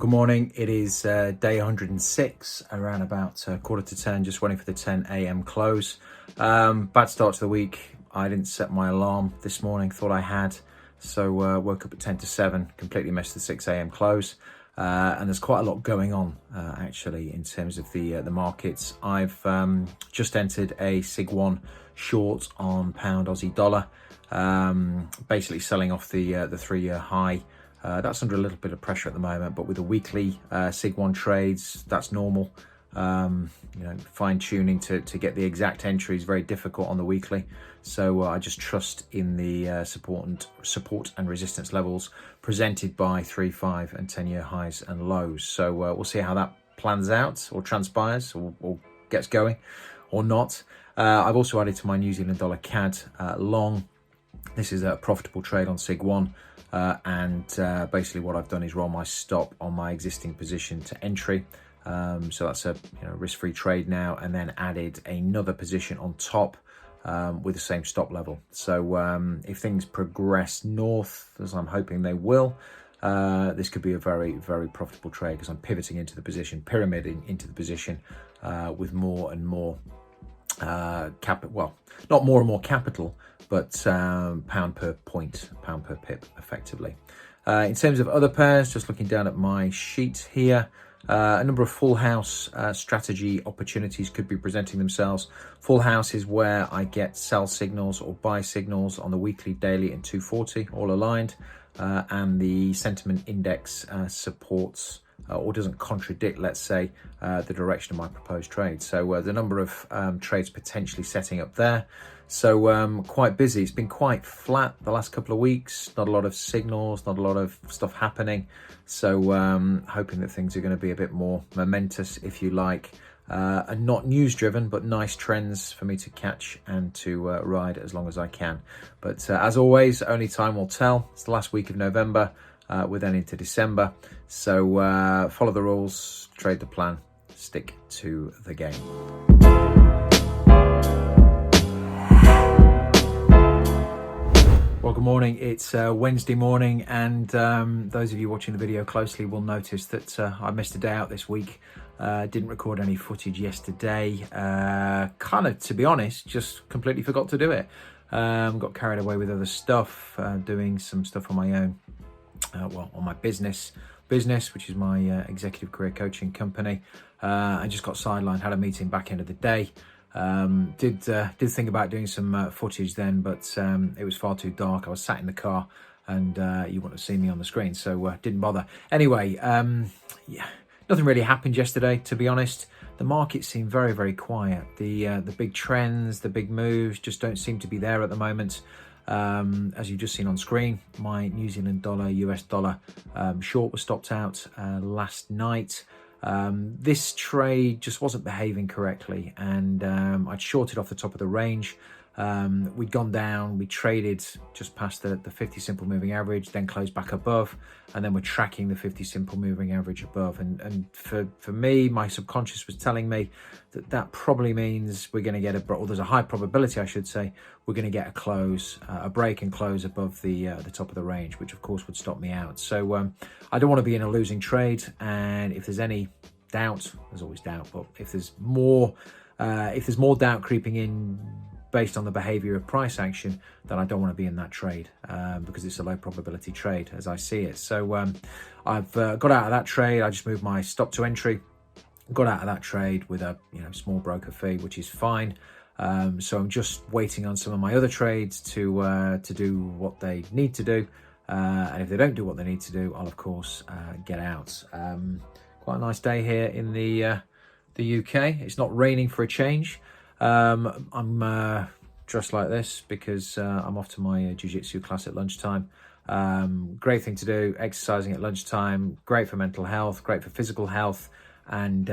good morning. It is day 106, around about quarter to 10, just waiting for the 10 a.m. close. Bad start to the week. I didn't set my alarm this morning, thought I had, so woke up at 10 to 7, completely missed the 6 a.m. close. And there's quite a lot going on, actually, in terms of the markets. I've just entered a SIG1 short on pound Aussie dollar, basically selling off the 3-year high. That's under a little bit of pressure at the moment, but with the weekly SIG1 trades, that's normal. Fine tuning to get the exact entry is very difficult on the weekly. So I just trust in the support and resistance levels presented by 3, 5 and 10-year highs and lows. So we'll see how that plans out or transpires or gets going or not. I've also added to my New Zealand dollar CAD long. This is a profitable trade on SIG1. Basically what I've done is roll my stop on my existing position to entry. So that's a risk-free trade now, and then added another position on top with the same stop level. So if things progress north, as I'm hoping they will, this could be a very, very profitable trade because I'm pivoting into the position, pyramiding into the position with more and more capital. Well, not more and more capital, but pound per point, pound per pip, effectively. In terms of other pairs, just looking down at my sheet here, a number of full house strategy opportunities could be presenting themselves. Full house is where I get sell signals or buy signals on the weekly, daily and 240, all aligned. And the sentiment index supports or doesn't contradict, let's say, the direction of my proposed trade. So the number of trades potentially setting up there. So quite busy. It's been quite flat the last couple of weeks. Not a lot of signals, not a lot of stuff happening. So hoping that things are going to be a bit more momentous, if you like, and not news driven, but nice trends for me to catch and to ride as long as I can. But as always, only time will tell. It's the last week of November. We're then into December. So follow the rules, trade the plan, stick to the game. Well, good morning. It's Wednesday morning, and those of you watching the video closely will notice that I missed a day out this week. Didn't record any footage yesterday. Kind of, to be honest, just completely forgot to do it. Got carried away with other stuff, doing some stuff on my own. On my business, which is my executive career coaching company. I just got sidelined, had a meeting back end of the day. Did think about doing some footage then, but it was far too dark. I was sat in the car and you wouldn't have seen me on the screen, so didn't bother. Anyway, yeah, nothing really happened yesterday, to be honest. The market seemed very, very quiet. The big trends, the big moves just don't seem to be there at the moment. As you've just seen on screen, my New Zealand dollar, US dollar short was stopped out last night. This trade just wasn't behaving correctly, and I'd shorted off the top of the range. We'd gone down, we traded just past the 50 simple moving average, then closed back above, and then we're tracking the 50 simple moving average above. And for me, my subconscious was telling me that probably means we're going to get or there's a high probability, I should say, we're going to get a close, a break and close above the top of the range, which of course would stop me out. So I don't want to be in a losing trade, and if there's any doubt, there's always doubt, but if there's more doubt creeping in based on the behavior of price action, then I don't want to be in that trade because it's a low probability trade as I see it. So I've got out of that trade. I just moved my stop to entry, got out of that trade with a small broker fee, which is fine. So I'm just waiting on some of my other trades to do what they need to do, and if they don't do what they need to do, I'll of course get out. Quite a nice day here in the UK. It's not raining for a change. I'm dressed like this because I'm off to my jiu-jitsu class at lunchtime. Great thing to do, exercising at lunchtime, great for mental health, great for physical health. And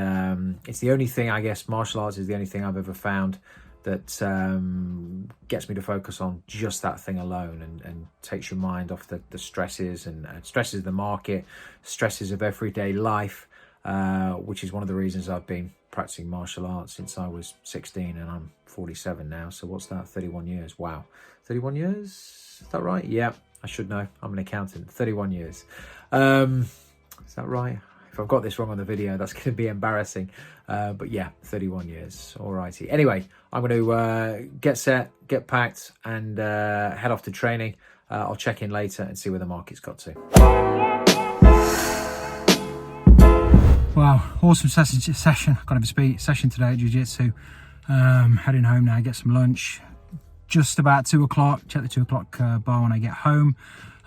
it's the only thing, I guess, martial arts is the only thing I've ever found that gets me to focus on just that thing alone and takes your mind off the stresses and stresses of the market, stresses of everyday life, which is one of the reasons I've been practicing martial arts since I was 16 and I'm 47 now. So what's that? 31 years. Wow. 31 years? Is that right? Yeah, I should know. I'm an accountant. 31 years. Is that right? I've got this wrong on the video, that's going to be embarrassing. But yeah, 31 years. Alrighty. Anyway, I'm going to get set, get packed, and head off to training. I'll check in later and see where the market's got to. Wow, awesome session. Got to speed session today at jiu-jitsu. Heading home now, get some lunch. Just about 2 o'clock. Check the 2 o'clock bar when I get home.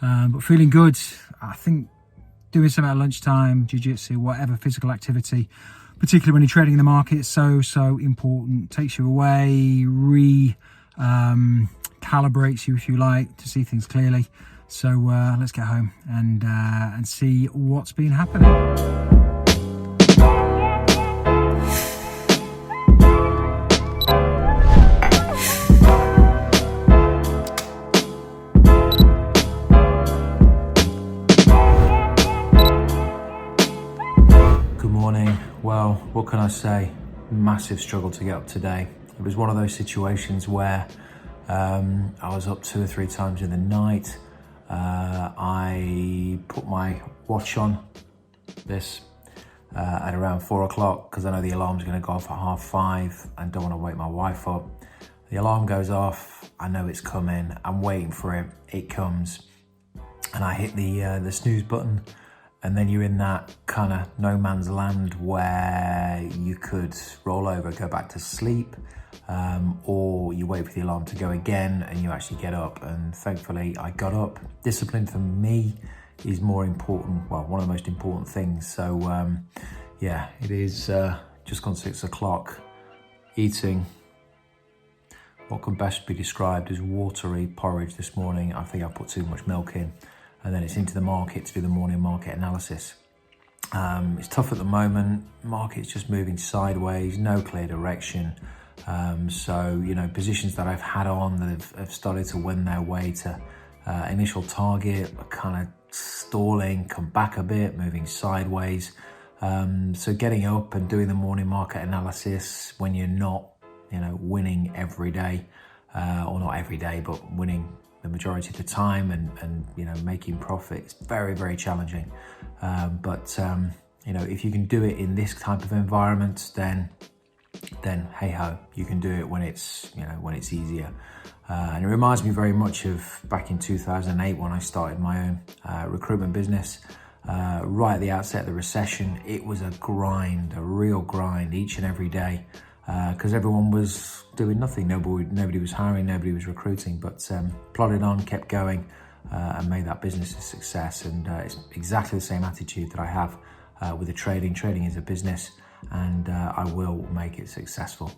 But feeling good. I think doing something at lunchtime, jiu-jitsu, whatever physical activity, particularly when you're trading in the market, is so important. Takes you away, calibrates you, if you like, to see things clearly. So let's get home and see what's been happening. Well, what can I say? Massive struggle to get up today. It was one of those situations where I was up 2 or 3 times in the night. I put my watch on at around 4 o'clock because I know the alarm's going to go off at 5:30 and don't want to wake my wife up. The alarm goes off. I know it's coming. I'm waiting for it. It comes, and I hit the snooze button. And then you're in that kind of no man's land where you could roll over, go back to sleep, or you wait for the alarm to go again and you actually get up. And thankfully I got up. Discipline for me is more important, well, one of the most important things. So yeah, it is just gone 6 o'clock, eating what can best be described as watery porridge this morning. I think I put too much milk in. And then it's into the market to do the morning market analysis. It's tough at the moment. Market's just moving sideways, no clear direction. So, you know, positions that I've had on that have started to win their way to initial target are kind of stalling, come back a bit, moving sideways. So getting up and doing the morning market analysis when you're not, you know, winning every day, or not every day, but winning the majority of the time and you know, making profit, it's very, very challenging. But you know, if you can do it in this type of environment, then hey ho, you can do it when it's, you know, when it's easier. And it reminds me very much of back in 2008 when I started my own recruitment business. Right at the outset of the recession, it was a grind, a real grind each and every day. Because everyone was doing nothing. Nobody was hiring, nobody was recruiting, but plodded on, kept going, and made that business a success. And it's exactly the same attitude that I have with the trading. Trading is a business, and I will make it successful.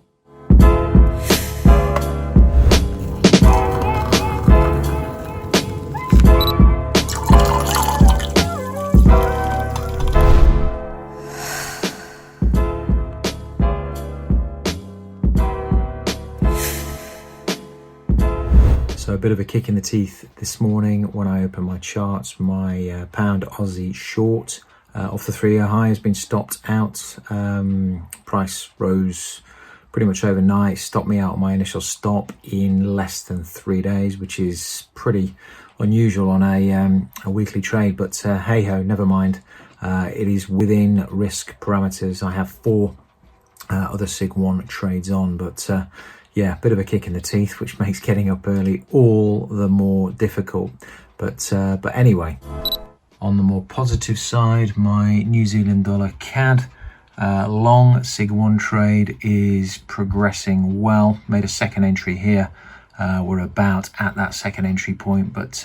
So a bit of a kick in the teeth this morning when I opened my charts. My pound Aussie short off the 3-year high has been stopped out. Price rose pretty much overnight, stopped me out on my initial stop in less than 3 days, which is pretty unusual on a weekly trade. But hey ho, never mind. It is within risk parameters. I have 4 other Sig1 trades on, but yeah, bit of a kick in the teeth, which makes getting up early all the more difficult. But anyway, on the more positive side, my New Zealand dollar CAD long Sig1 trade is progressing well. Made a second entry here. We're about at that second entry point, but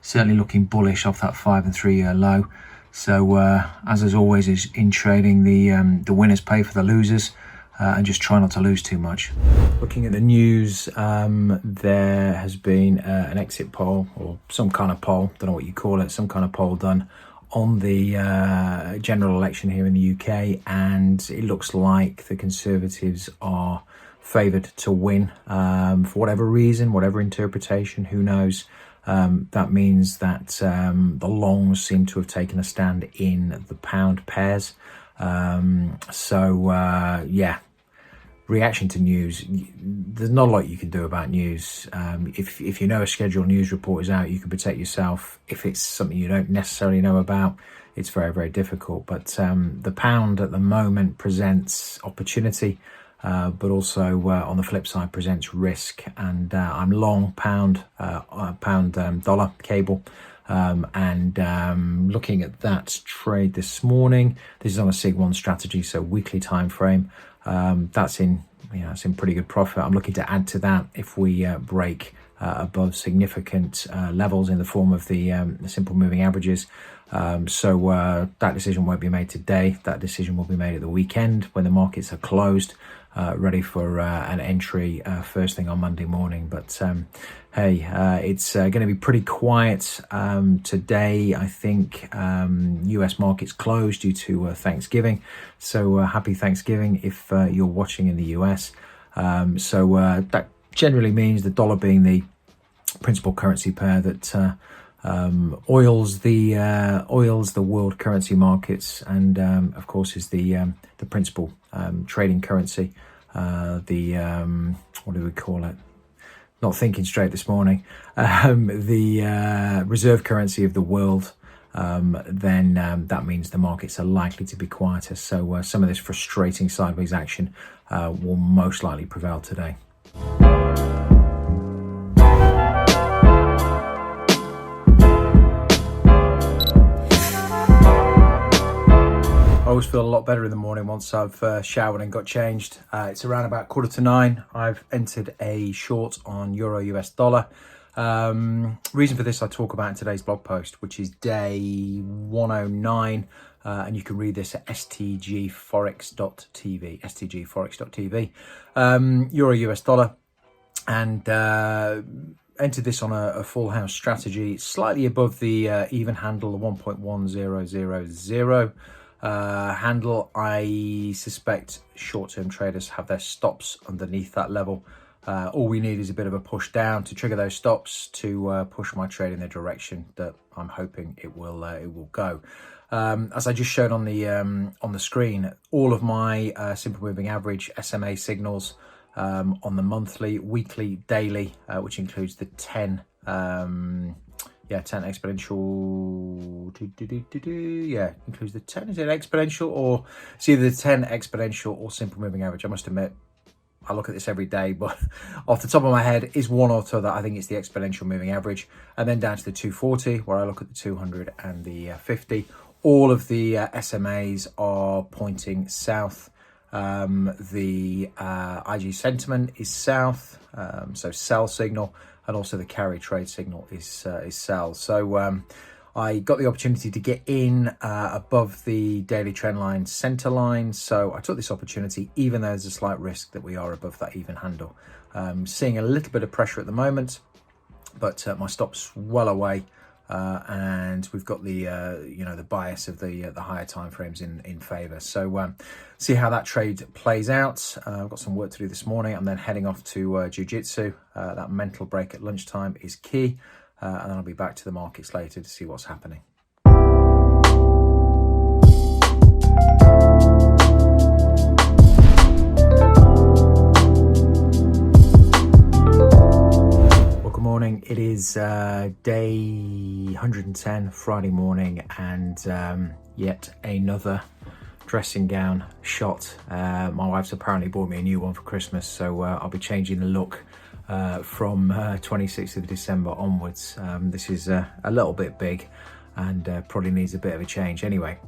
certainly looking bullish off that 5 and 3 year low. So as always is in trading, the winners pay for the losers. And just try not to lose too much. Looking at the news, there has been an exit poll or some kind of poll, don't know what you call it, some kind of poll done on the general election here in the UK, and it looks like the Conservatives are favoured to win for whatever reason, whatever interpretation, who knows. That means that the longs seem to have taken a stand in the pound pairs. Yeah, reaction to news, there's not a lot you can do about news. If you know a scheduled news report is out, you can protect yourself. If it's something you don't necessarily know about, it's very, very difficult. But the pound at the moment presents opportunity, but also on the flip side presents risk. And I'm long pound dollar cable. Looking at that trade this morning, this is on a SIG1 strategy, so weekly time frame. That's in pretty good profit. I'm looking to add to that if we break above significant levels in the form of the simple moving averages. So that decision won't be made today. That decision will be made at the weekend when the markets are closed, ready for an entry first thing on Monday morning. But hey, it's going to be pretty quiet today. I think US markets closed due to Thanksgiving. So happy Thanksgiving if you're watching in the US. That generally means the dollar being the principal currency pair that oils the world currency markets, and of course is the principal trading currency. What do we call it? Not thinking straight this morning. The reserve currency of the world. Then that means the markets are likely to be quieter. So some of this frustrating sideways action will most likely prevail today. I always feel a lot better in the morning once I've showered and got changed. It's around about 8:45. I've entered a short on Euro US dollar. Reason for this I talk about in today's blog post, which is day 109, and you can read this at stgforex.tv. Euro US dollar, and entered this on a full house strategy, slightly above the even handle, the 1.1000 handle. I suspect short-term traders have their stops underneath that level. All we need is a bit of a push down to trigger those stops to push my trade in the direction that I'm hoping it will go. As I just showed on the screen, all of my simple moving average SMA signals on the monthly, weekly, daily, which includes the 10 exponential. Includes the 10. Is it exponential, or it's either the 10 exponential or simple moving average? I must admit, I look at this every day, but off the top of my head is one or two that I think it's the exponential moving average, and then down to the 240 where I look at the 200 and the 50. All of the SMAs are pointing south. The IG sentiment is south, so sell signal, and also the carry trade signal is sell. So I got the opportunity to get in above the daily trend line center line, so I took this opportunity, even though there's a slight risk that we are above that even handle. Seeing a little bit of pressure at the moment, but my stop's well away, and we've got the the bias of the higher time frames in favor. So see how that trade plays out. I've got some work to do this morning. I'm then heading off to jiu-jitsu. That mental break at lunchtime is key, and then I'll be back to the markets later to see what's happening. Good morning. It is day 110, Friday morning, and yet another dressing gown shot. My wife's apparently bought me a new one for Christmas, so I'll be changing the look from 26th of December onwards. This is a little bit big and probably needs a bit of a change. Anyway,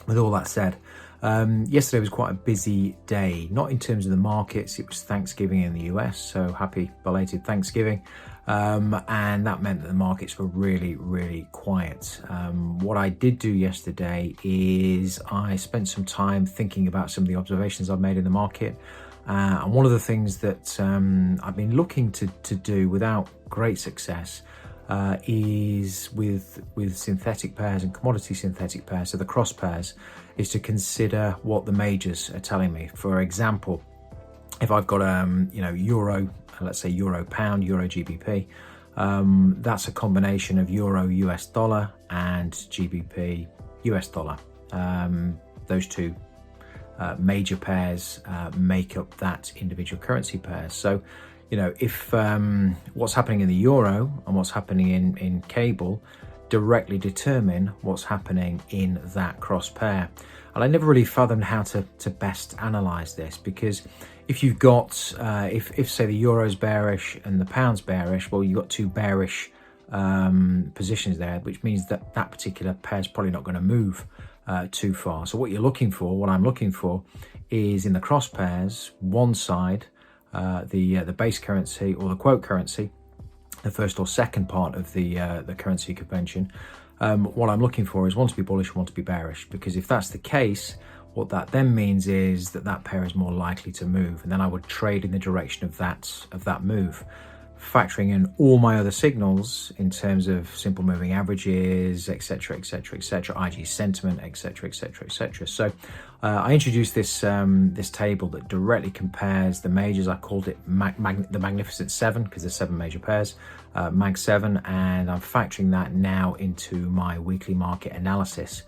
with all that said, yesterday was quite a busy day, not in terms of the markets. It was Thanksgiving in the US, so happy belated Thanksgiving. And that meant that the markets were really, really quiet. What I did do yesterday is I spent some time thinking about some of the observations I've made in the market. And one of the things that I've been looking to do without great success is with synthetic pairs and commodity synthetic pairs, so the cross pairs, is to consider what the majors are telling me. For example, if I've got euro, let's say euro pound, euro GBP, that's a combination of euro US dollar and GBP US dollar. Those two major pairs make up that individual currency pair. So, you know, if what's happening in the euro and what's happening in cable directly determine what's happening in that cross pair. And I never really fathomed how to best analyze this, because if you've got, if say the euro's bearish and the pound's bearish, well, you've got two bearish positions there, which means that that particular pair is probably not going to move too far. So what you're looking for, what I'm looking for, is in the cross pairs, one side, the base currency or the quote currency, the first or second part of the currency convention. What I'm looking for is one to be bullish, one to be bearish, because if that's the case, what that then means is that that pair is more likely to move, and then I would trade in the direction of that move, factoring in all my other signals in terms of simple moving averages, etc., etc., etc., IG sentiment, etc., etc., etc. So I introduced this this table that directly compares the majors. I called it the Magnificent Seven, because there's 7 major pairs, Mag 7, and I'm factoring that now into my weekly market analysis.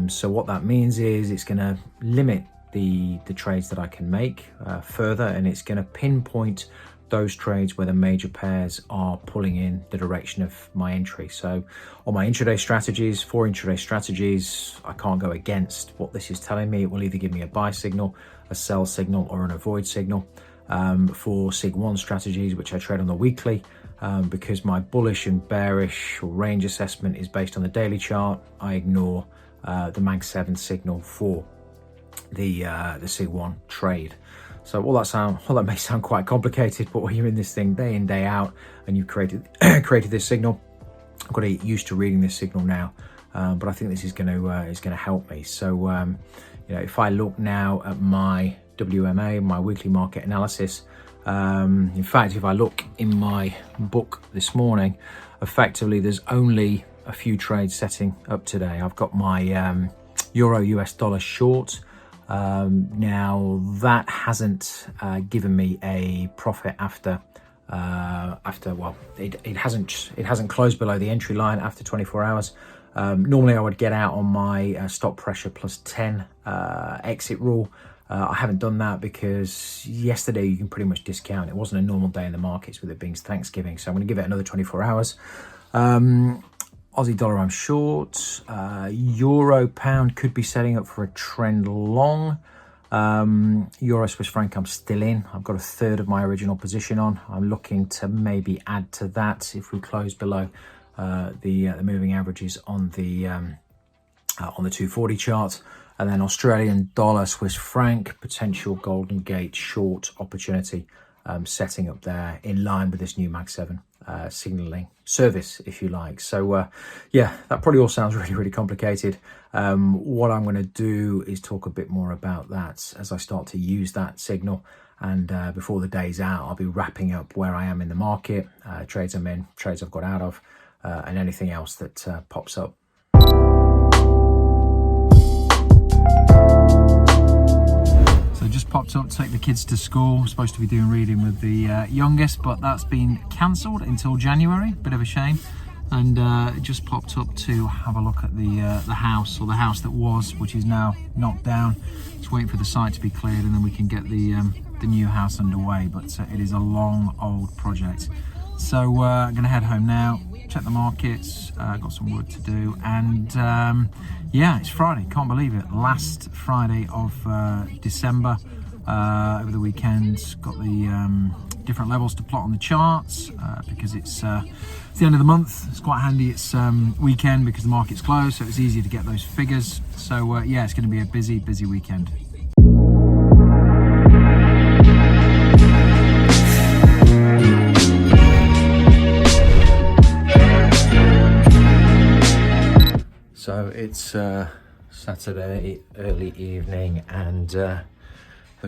So what that means is it's going to limit the trades that I can make further, and it's going to pinpoint those trades where the major pairs are pulling in the direction of my entry. So on my intraday strategies, 4 intraday strategies, I can't go against what this is telling me. It will either give me a buy signal, a sell signal, or an avoid signal. For Sig 1 strategies, which I trade on the weekly, because my bullish and bearish or range assessment is based on the daily chart, I ignore the Mag 7 signal for the Sig 1 trade. So all that may sound quite complicated, but when you're in this thing day in, day out, and you've created this signal, I've got to get used to reading this signal now. But I think this is going to help me. So you know, if I look now at my WMA, my weekly market analysis, in fact, if I look in my book this morning, effectively there's only a few trades setting up today. I've got my euro US dollar short. Now that hasn't given me a profit after well, it hasn't closed below the entry line after 24 hours. Normally I would get out on my stop pressure plus 10 exit rule. I haven't done that because yesterday you can pretty much discount. It wasn't a normal day in the markets with it being Thanksgiving, so I'm going to give it another 24 hours. Aussie dollar I'm short. Euro pound could be setting up for a trend long. Euro Swiss franc I'm still in. I've got a third of my original position on. I'm looking to maybe add to that if we close below the moving averages on the 240 chart. And then Australian dollar Swiss franc, potential Golden Gate short opportunity setting up there in line with this new Mag 7 signaling service, if you like. So yeah, that probably all sounds really, really complicated. What I'm going to do is talk a bit more about that as I start to use that signal. And before the day's out, I'll be wrapping up where I am in the market, trades I'm in, trades I've got out of, and anything else that pops up. So just popped up to take the kids to school. We're supposed to be doing reading with the youngest, but that's been cancelled until January. Bit of a shame. And just popped up to have a look at the house, or the house that was, which is now knocked down. Just waiting for the site to be cleared, and then we can get the new house underway. But it is a long old project. So I'm going to head home now, check the markets, got some work to do, and yeah, it's Friday, can't believe it, last Friday of December. Over the weekend, got the different levels to plot on the charts, because it's the end of the month. It's quite handy, it's weekend because the market's closed, so it's easier to get those figures. So yeah, it's going to be a busy weekend. So it's Saturday early evening, and the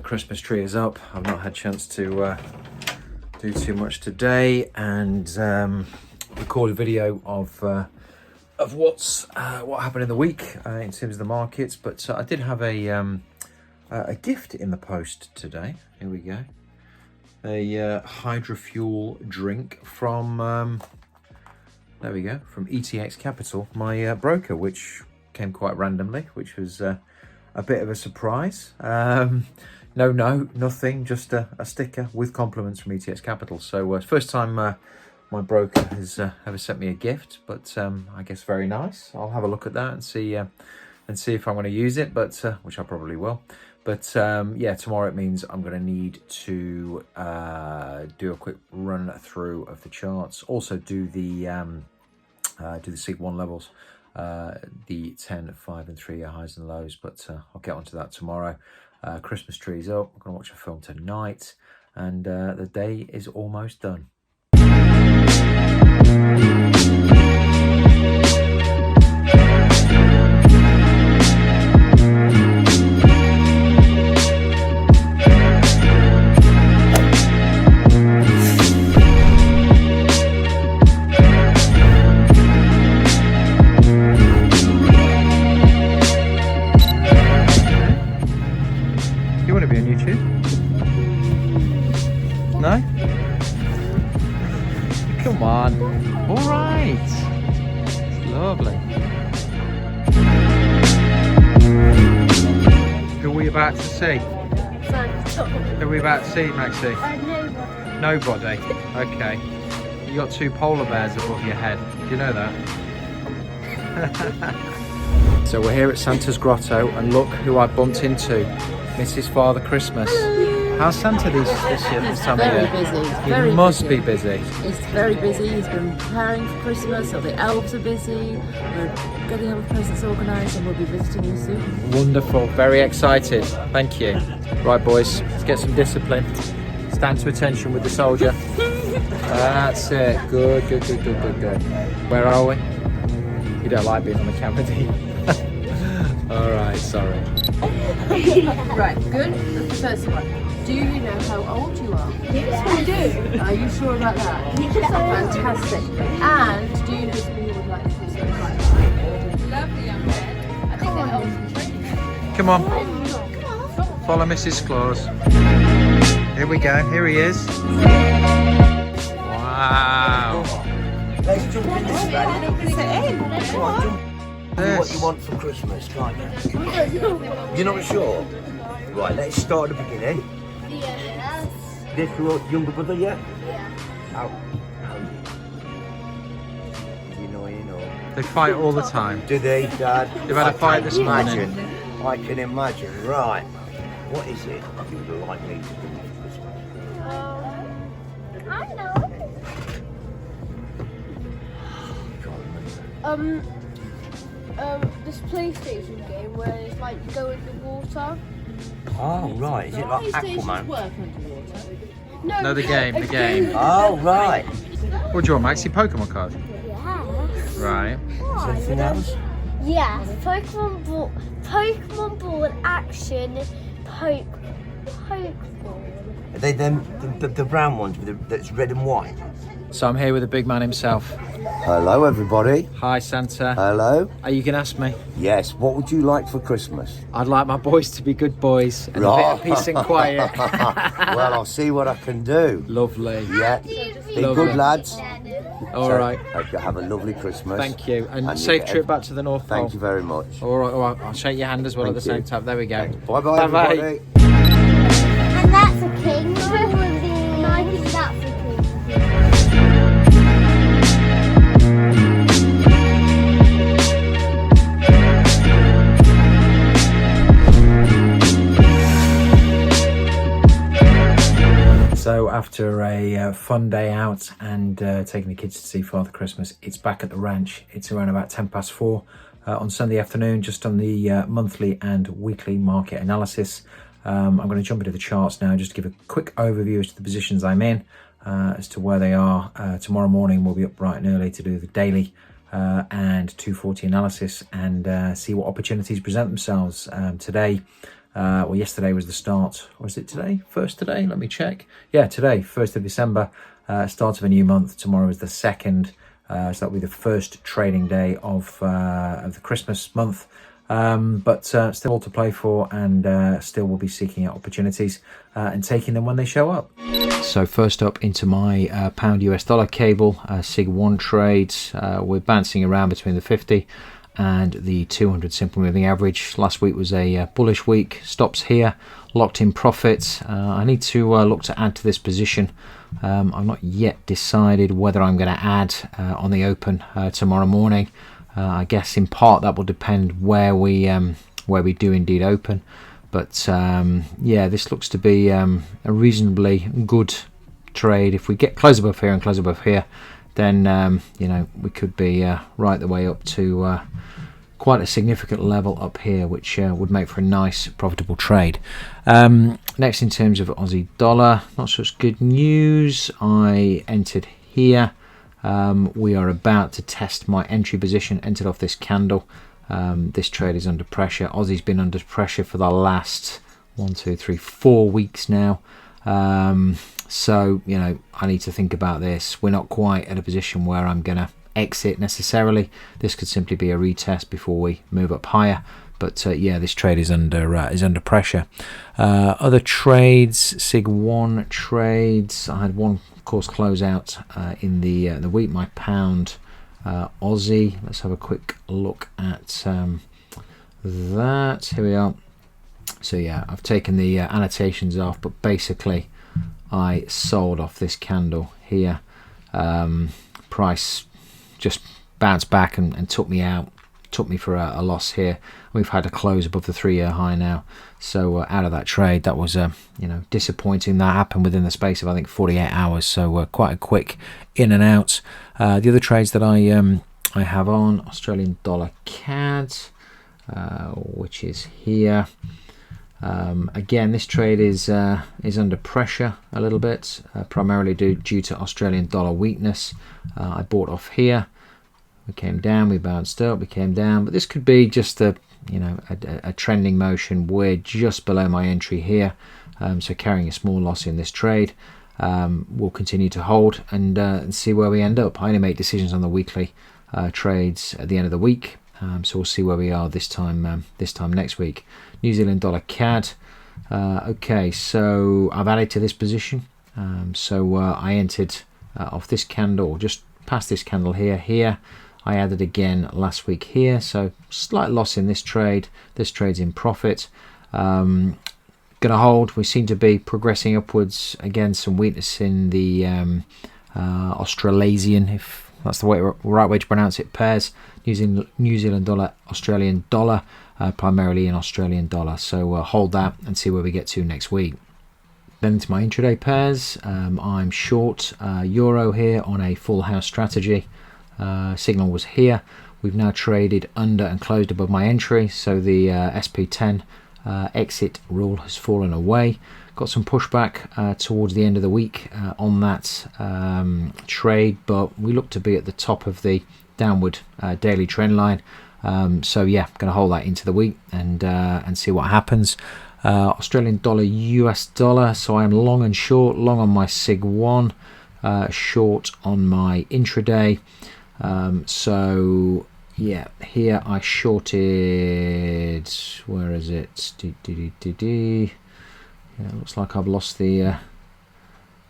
Christmas tree is up. I've not had a chance to do too much today, and record a video of what happened in the week in terms of the markets. But I did have a gift in the post today. Here we go, a hydrofuel drink from. There we go, from ETX Capital, my broker, which came quite randomly, which was a bit of a surprise. No, nothing, just a sticker with compliments from ETX Capital. So first time my broker has ever sent me a gift, but I guess very nice. I'll have a look at that and see if I want to use it, but which I probably will. But yeah, tomorrow it means I'm going to need to do a quick run through of the charts. Also do the SIG 1 levels, the 10, 5 and 3 year highs and lows. But I'll get onto that tomorrow. Christmas trees up. I'm going to watch a film tonight, and the day is almost done. You want to be on YouTube? No? Come on. All right. It's lovely. Who are we about to see? Who are we about to see, Maxie? Nobody. Okay. You got 2 polar bears above your head. Do you know that? So we're here at Santa's Grotto, and look who I bumped into. Mrs. Father Christmas. How's Santa this time of year? Very busy. He must be busy. He's very busy. He's been preparing for Christmas, so the elves are busy. We're getting our presents organised, and we'll be visiting you soon. Wonderful. Very excited. Thank you. Right, boys, let's get some discipline. Stand to attention with the soldier. That's it. Good. Where are we? You don't like being on the camera, do you? All right, sorry. Right, good. That's the first one. Do you know how old you are? Yes, I do. Are you sure about that? Yes, Fantastic. And do you know something you would like for Christmas? Lovely young man. I think they're elves and trees. Come on. Follow Mrs. Claus. Here we go. Here he is. Wow. Let's jump in this bed. Come on, jump. Yes. What you want for Christmas, can't you? You're not sure? Right, let's start at the beginning. Yes. This your younger brother, yeah? Yeah. How? You know. They fight all the time. Do they, Dad? They've had a fight this morning. I can imagine. Right. What is it you would like me to do for Christmas? I know. This PlayStation game where it's like you go in the water. Oh, right. Is it like Aquaman? Work underwater. No, the game. Oh, right. What do you want, Maxi? Pokemon card? Yeah. Right. Anything else? Yes. Pokemon Ball action. Pokeball. Are they them, the brown ones with that's red and white? So I'm here with the big man himself. Hello, everybody. Hi, Santa. Hello. Are you going to ask me? Yes. What would you like for Christmas? I'd like my boys to be good boys and a bit of peace and quiet. Well, I'll see what I can do. Lovely. Yeah. Be Lovely. good, lads. All right. Hope you have a lovely Christmas. Thank you. And And safe you- trip back to the North Pole. Thank you very much. All right. I'll shake your hand as well at the Thank same time. you. There we go. Bye-bye, everybody. And that's a king. And I think that's a king. So after a fun day out and taking the kids to see Father Christmas, it's back at the ranch. It's around about 4:10 on Sunday afternoon, just on the monthly and weekly market analysis. I'm going to jump into the charts now, just to give a quick overview as to the positions I'm in, as to where they are. Tomorrow morning we'll be up bright and early to do the daily and 240 analysis and see what opportunities present themselves today. Well, yesterday was the start. Was it today? First today? Let me check. Yeah, today, 1st of December, start of a new month. Tomorrow is the 2nd. So that'll be the first trading day of the Christmas month. But still all to play for, and still will be seeking out opportunities and taking them when they show up. So first up into my pound US dollar cable, SIG 1 trades. We're bouncing around between the 50 and the 200 simple moving average. Last week was a bullish week. Stops here, locked in profits. I need to look to add to this position. I've not yet decided whether I'm going to add on the open tomorrow morning. I guess in part that will depend where we do indeed open. But yeah, this looks to be a reasonably good trade. If we get close above here and close above here, then you know, we could be right the way up to quite a significant level up here, which would make for a nice profitable trade. Next, in terms of Aussie dollar, not such good news. I entered here. We are about to test my entry position, entered off this candle. This trade is under pressure. Aussie's been under pressure for the last 4 weeks now. So, you know, I need to think about this. We're not quite at a position where I'm going to exit necessarily. This could simply be a retest before we move up higher. But yeah, this trade is under pressure. Other trades, Sig 1 trades. I had one, of course, close out in the week. My pound Aussie. Let's have a quick look at that. Here we are. So yeah, I've taken the annotations off, but basically I sold off this candle here. Price just bounced back and took me out, took me for a loss here. We've had a close above the 3-year high now, so out of that trade. That was you know, disappointing. That happened within the space of, I think, 48 hours, so quite a quick in and out. The other trades that I have on, Australian dollar CAD, which is here. Again, this trade is under pressure a little bit, primarily due to Australian dollar weakness. I bought off here. We came down, we bounced up, we came down, but this could be just a, you know, a trending motion. We're just below my entry here, so carrying a small loss in this trade. We'll continue to hold and see where we end up. I only make decisions on the weekly trades at the end of the week, so we'll see where we are this time next week. New Zealand dollar CAD. Okay, so I've added to this position. So I entered off this candle, or just past this candle here. I added again last week here, so slight loss in this trade. This trade's in profit. Gonna hold. We seem to be progressing upwards. Again, some weakness in the Australasian, if that's the right way to pronounce it, pairs. New Zealand dollar, Australian dollar, primarily in Australian dollar. So hold that and see where we get to next week. Then into my intraday pairs. I'm short euro here on a full house strategy. Signal was here. We've now traded under and closed above my entry, so the SP10 exit rule has fallen away. Got some pushback towards the end of the week on that trade, but we look to be at the top of the downward daily trend line. So yeah, going to hold that into the week and see what happens. Australian dollar, US dollar. So I'm long and short. Long on my Sig 1, short on my intraday. So yeah, here I shorted. Where is it? Yeah, looks like I've lost the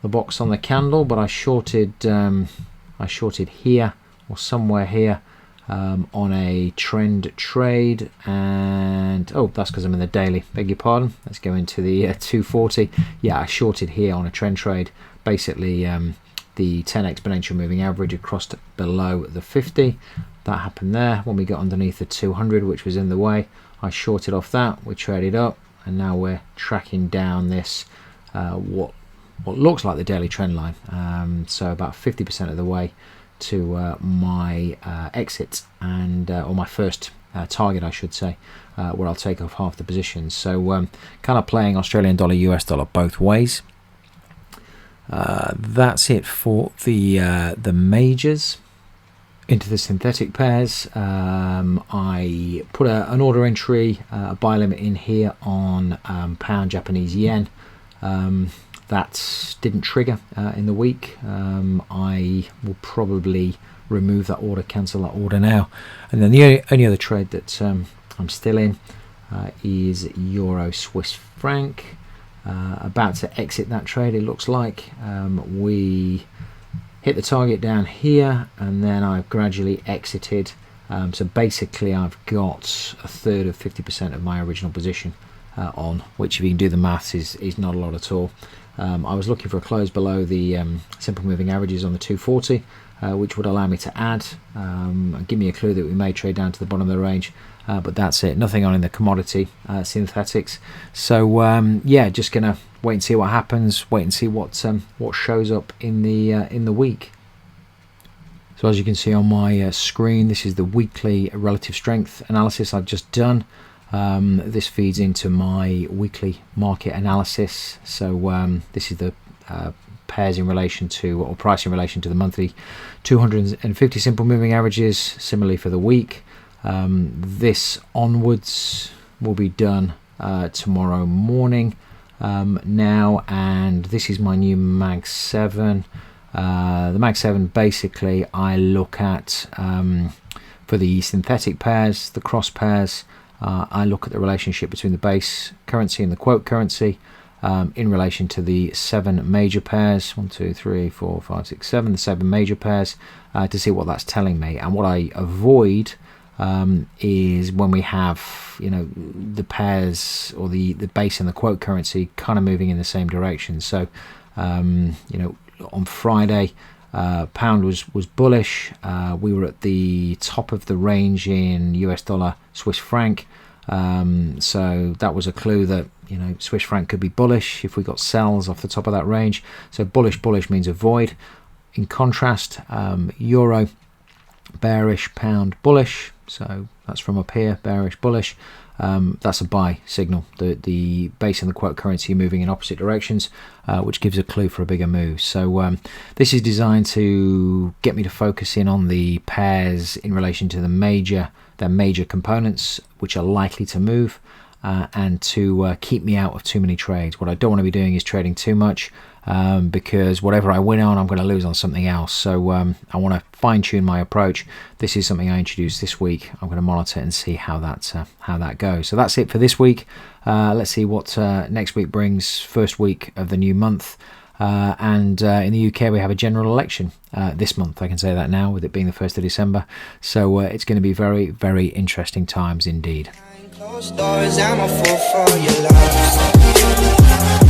box on the candle, but I shorted here or somewhere here on a trend trade, and oh, that's because I'm in the daily. Beg your pardon. Let's go into the 240. Yeah, I shorted here on a trend trade. Basically, the 10 exponential moving average had crossed below the 50. That happened there when we got underneath the 200, which was in the way. I shorted off that. We traded up, and now we're tracking down this what looks like the daily trend line. So about 50% of the way to my exit, and or my first target, I should say, where I'll take off half the positions. So kind of playing Australian dollar, US dollar both ways. That's it for the majors. Into the synthetic pairs, I put an order entry, a buy limit in here on pound Japanese yen. That didn't trigger in the week. I will probably remove that order, cancel that order now. And then the only other trade that I'm still in is Euro Swiss franc. About to exit that trade, it looks like. We hit the target down here, and then I've gradually exited So basically I've got a third of 50% of my original position on, which if you can do the maths is not a lot at all. I was looking for a close below the simple moving averages on the 240, which would allow me to add and give me a clue that we may trade down to the bottom of the range, but that's it. Nothing on in the commodity synthetics. So yeah, just gonna wait and see what happens, wait and see what shows up in the week. So as you can see on my screen, this is the weekly relative strength analysis I've just done. This feeds into my weekly market analysis. So this is the pairs in relation to, or price in relation to, the monthly 250 simple moving averages. Similarly for the week. This onwards will be done tomorrow morning now, and this is my new Mag 7. The Mag 7, basically I look at for the synthetic pairs, the cross pairs, I look at the relationship between the base currency and the quote currency in relation to the 7 major pairs, 1, 2, 3, 4, 5, 6, 7, the 7 major pairs, to see what that's telling me. And what I avoid is when we have, you know, the pairs or the base and the quote currency kind of moving in the same direction. So you know, on Friday pound was bullish. We were at the top of the range in US dollar Swiss franc, so that was a clue that, you know, Swiss franc could be bullish if we got sells off the top of that range. So bullish means avoid. In contrast, euro bearish, pound bullish, so that's from up here, bearish, bullish. That's a buy signal. The base and the quote currency moving in opposite directions, which gives a clue for a bigger move. So this is designed to get me to focus in on the pairs in relation to their major components, which are likely to move, and to keep me out of too many trades. What I don't want to be doing is trading too much, because whatever I win on, I'm going to lose on something else. So I want to fine-tune my approach. This is something I introduced this week. I'm going to monitor it and see how that goes. So that's it for this week. Let's see what next week brings. First week of the new month, and in the UK we have a general election this month. I can say that now, with it being the 1st of December. So it's going to be very, very interesting times indeed. Closed doors, I'm a fool for your love.